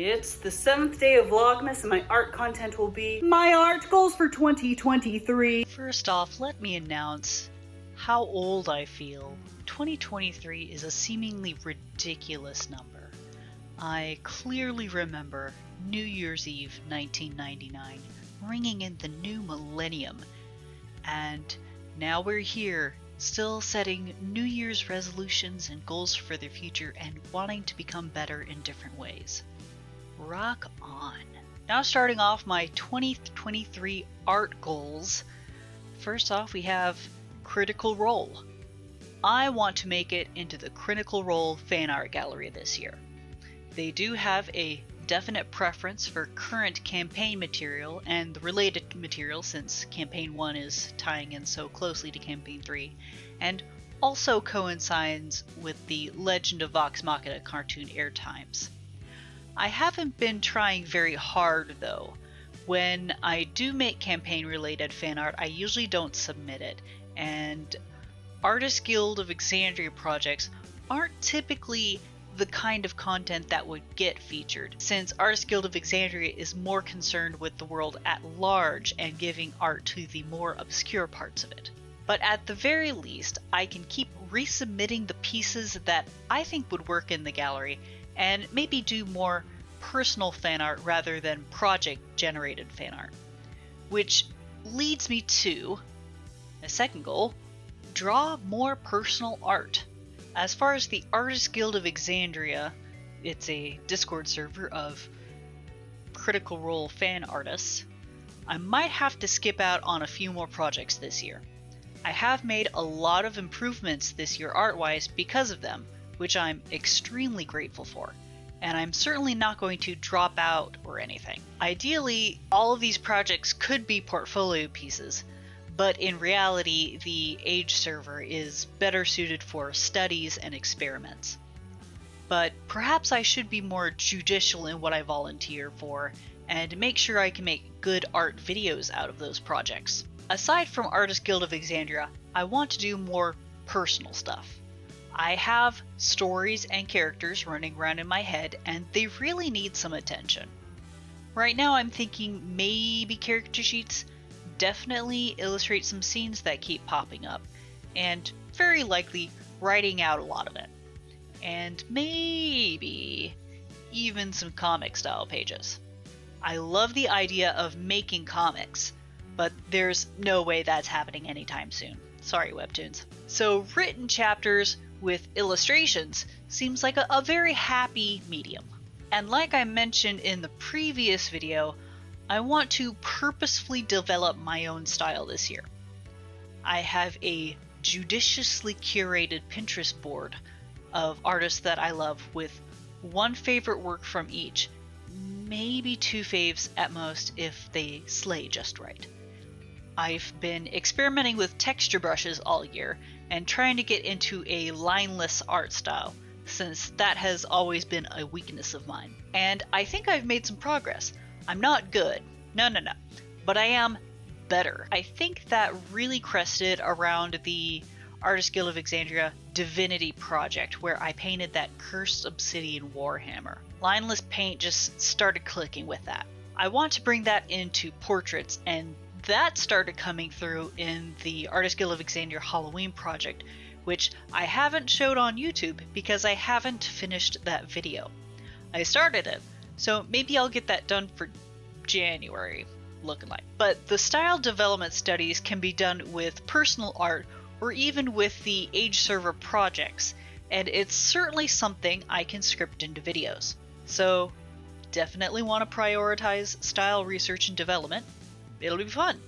It's the 7th day of Vlogmas and my art content will be my art goals for 2023. First off, let me announce how old I feel. 2023 is a seemingly ridiculous number. I clearly remember New Year's Eve 1999 ringing in the new millennium, and now we're here, still setting New Year's resolutions and goals for the future and wanting to become better in different ways. Rock on! Now starting off my 2023 art goals. First off, we have Critical Role. I want to make it into the Critical Role fan art gallery this year. They do have a definite preference for current campaign material and the related material, since Campaign 1 is tying in so closely to Campaign 3, and also coincides with the Legend of Vox Machina cartoon air times. I haven't been trying very hard though. When I do make campaign related fan art, I usually don't submit it, and Artists Guild of Exandria projects aren't typically the kind of content that would get featured, since Artists Guild of Exandria is more concerned with the world at large and giving art to the more obscure parts of it. But at the very least, I can keep resubmitting the pieces that I think would work in the gallery, and maybe do more personal fan art rather than project-generated fan art. Which leads me to a second goal: draw more personal art. As far as the Artists Guild of Exandria, it's a Discord server of Critical Role fan artists, I might have to skip out on a few more projects this year. I have made a lot of improvements this year art-wise because of them, which I'm extremely grateful for, and I'm certainly not going to drop out or anything. Ideally, all of these projects could be portfolio pieces, but in reality, the Age server is better suited for studies and experiments. But perhaps I should be more judicial in what I volunteer for, and make sure I can make good art videos out of those projects. Aside from Artists Guild of Exandria, I want to do more personal stuff. I have stories and characters running around in my head, and they really need some attention. Right now I'm thinking maybe character sheets, definitely illustrate some scenes that keep popping up, and very likely writing out a lot of it. And maybe even some comic style pages. I love the idea of making comics, but there's no way that's happening anytime soon. Sorry, Webtoons. So written chapters with illustrations seems like a very happy medium. And like I mentioned in the previous video, I want to purposefully develop my own style this year. I have a judiciously curated Pinterest board of artists that I love, with one favorite work from each, maybe two faves at most if they slay just right. I've been experimenting with texture brushes all year and trying to get into a lineless art style, since that has always been a weakness of mine. And I think I've made some progress. I'm not good, no, but I am better. I think that really crested around the Artists Guild of Exandria Divinity project, where I painted that cursed obsidian warhammer. Lineless paint just started clicking with that. I want to bring that into portraits, and that started coming through in the Artists Guild of Exandria Halloween project, which I haven't showed on YouTube because I haven't finished that video. I started it, so maybe I'll get that done for January, looking like. But the style development studies can be done with personal art or even with the Age server projects, and it's certainly something I can script into videos. So definitely want to prioritize style research and development. It'll be fun.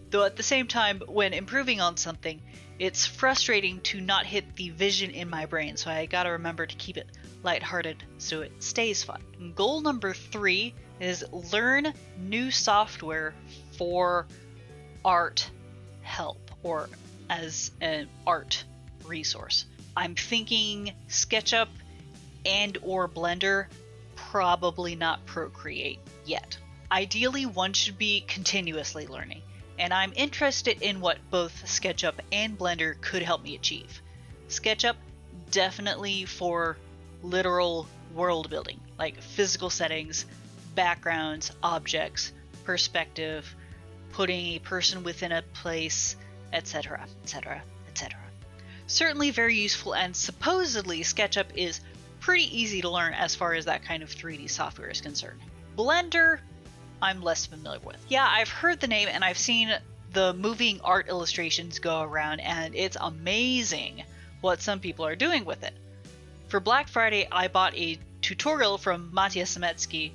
Though at the same time, when improving on something, it's frustrating to not hit the vision in my brain, so I gotta remember to keep it lighthearted so it stays fun. Goal number 3 is learn new software for art help, or as an art resource. I'm thinking SketchUp and or Blender, probably not Procreate yet. Ideally, one should be continuously learning, and I'm interested in what both SketchUp and Blender could help me achieve. SketchUp, definitely for literal world building, like physical settings, backgrounds, objects, perspective, putting a person within a place, etc., etc., etc. Certainly very useful, and supposedly SketchUp is pretty easy to learn as far as that kind of 3D software is concerned. Blender, I'm less familiar with. Yeah, I've heard the name and I've seen the moving art illustrations go around, and it's amazing what some people are doing with it. For Black Friday, I bought a tutorial from Matija Sametsky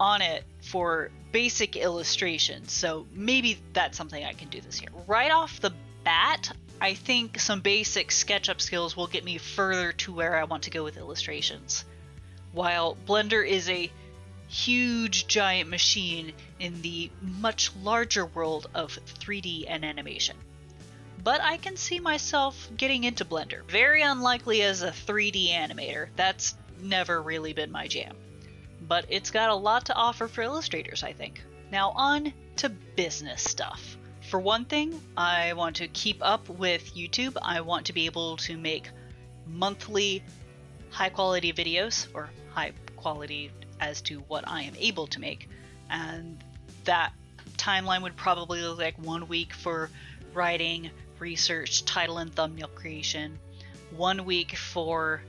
on it for basic illustrations, so maybe that's something I can do this year. Right off the bat, I think some basic SketchUp skills will get me further to where I want to go with illustrations. While Blender is a huge giant machine in the much larger world of 3D and animation. But I can see myself getting into Blender. Very unlikely as a 3D animator. That's never really been my jam. But it's got a lot to offer for illustrators, I think. Now on to business stuff. For one thing, I want to keep up with YouTube. I want to be able to make monthly high quality videos, or high quality as to what I am able to make. And that timeline would probably look like 1 week for writing, research, title and thumbnail creation, 1 week for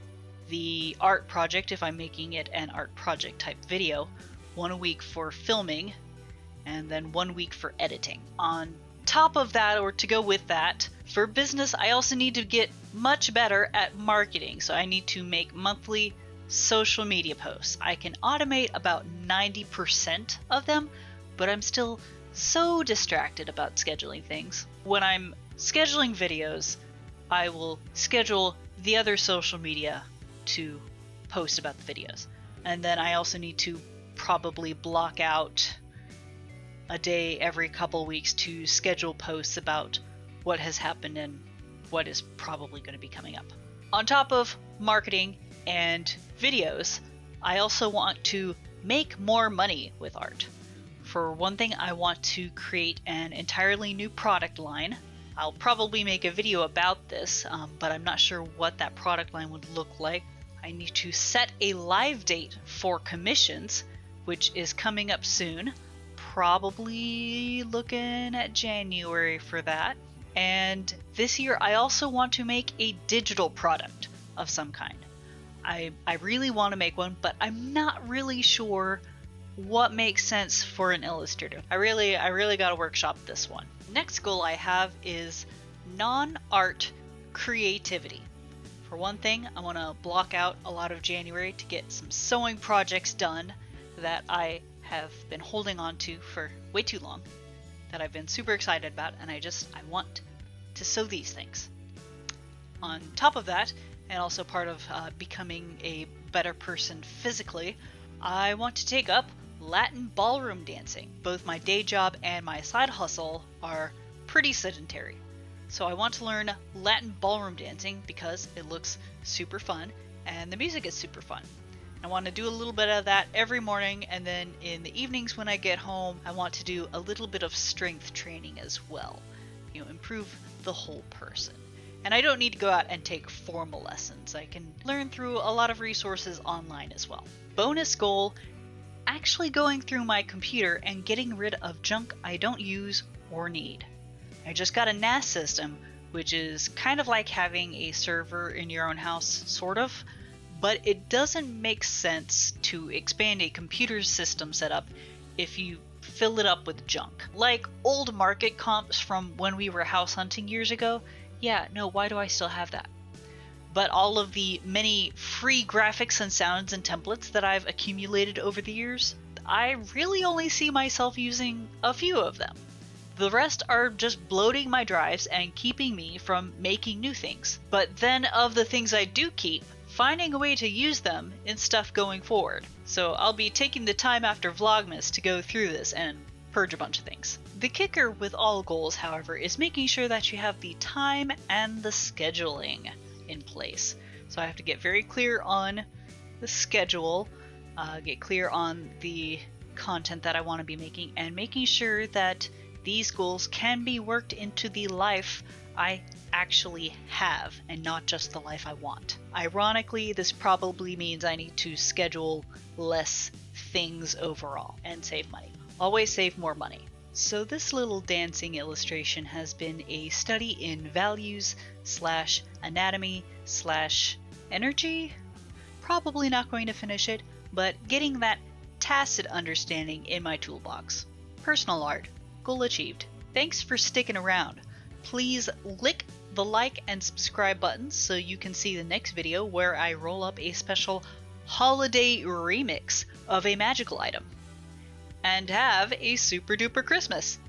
the art project if I'm making it an art project type video, 1 week for filming, and then 1 week for editing. On top of that, or to go with that, for business I also need to get much better at marketing. So I need to make monthly social media posts. I can automate about 90% of them, but I'm still so distracted about scheduling things. When I'm scheduling videos, I will schedule the other social media to post about the videos. And then I also need to probably block out a day every couple weeks to schedule posts about what has happened and what is probably going to be coming up. On top of marketing and videos, I also want to make more money with art. For one thing, I want to create an entirely new product line. I'll probably make a video about this, but I'm not sure what that product line would look like. I need to set a live date for commissions, which is coming up soon. Probably looking at January for that. And this year I also want to make a digital product of some kind. I really want to make one, but I'm not really sure what makes sense for an illustrator. I really got to workshop this one. Next goal I have is non-art creativity. For one thing, I want to block out a lot of January to get some sewing projects done that I have been holding on to for way too long, that I've been super excited about, and I want to sew these things. On top of that, and also part of becoming a better person physically, I want to take up Latin ballroom dancing. Both my day job and my side hustle are pretty sedentary. So I want to learn Latin ballroom dancing because it looks super fun and the music is super fun. I want to do a little bit of that every morning, and then in the evenings when I get home, I want to do a little bit of strength training as well. Improve the whole person. And I don't need to go out and take formal lessons. I can learn through a lot of resources online as well. Bonus goal, actually going through my computer and getting rid of junk I don't use or need. I just got a NAS system, which is kind of like having a server in your own house, sort of, but it doesn't make sense to expand a computer system setup if you fill it up with junk. Like old market comps from when we were house hunting years ago. Yeah, no, why do I still have that? But all of the many free graphics and sounds and templates that I've accumulated over the years, I really only see myself using a few of them. The rest are just bloating my drives and keeping me from making new things. But then of the things I do keep, finding a way to use them in stuff going forward. So I'll be taking the time after Vlogmas to go through this and purge a bunch of things. The kicker with all goals, however, is making sure that you have the time and the scheduling in place. So I have to get very clear on the schedule, get clear on the content that I want to be making, and making sure that these goals can be worked into the life I actually have and not just the life I want. Ironically, this probably means I need to schedule less things overall and save money. Always save more money. So this little dancing illustration has been a study in values / anatomy / energy. Probably not going to finish it, but getting that tacit understanding in my toolbox. Personal art. Goal achieved. Thanks for sticking around. Please lick the like and subscribe buttons so you can see the next video where I roll up a special holiday remix of a magical item. And have a super duper Christmas!